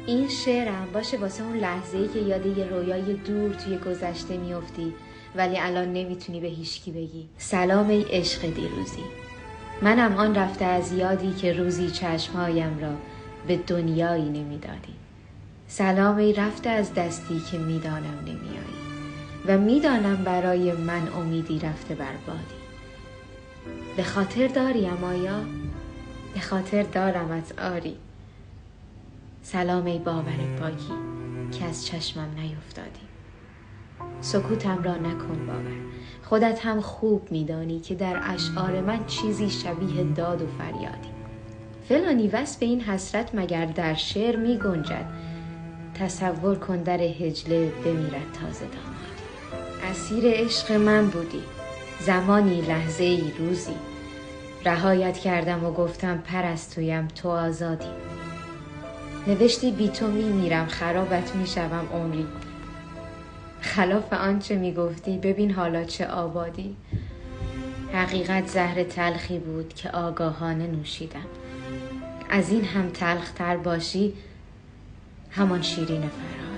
این شعرم باشه واسه اون لحظه‌ای که یاد یه رویای دور توی گذشته میافتی ولی الان نمیتونی به هیچکی بگی. سلام ای عشق دیروزی، منم آن رفته از یادی که روزی چشمهایم را به دنیایی نمیدادی. سلام ای رفته از دستی که میدانم نمیایی و میدانم برای من امیدی رفته بربادی. به خاطر داریم آیا؟ به خاطر دارمت آری. سلام ای باور پاکی که از چشمم نیفتادی. سکوتم را نکن باور، خودت هم خوب میدانی که در اشعار من چیزی شبیه داد و فریادی. فلانی وصف این حسرت مگر در شعر می گنجد؟ تصور کن در هجله بمیرد تازه دامادی. اسیر عشق من بودی، زمانی لحظه ای روزی، رهایت کردم و گفتم پرستویم تو آزادی. نوشتی بی تو میمیرم، خرابت میشوم عمری. خلاف آنچه میگفتی ببین حالا چه آبادی. حقیقت زهر تلخی بود که آگاهانه نوشیدم. از این هم تلختر باشی همان شیرین فرهادی.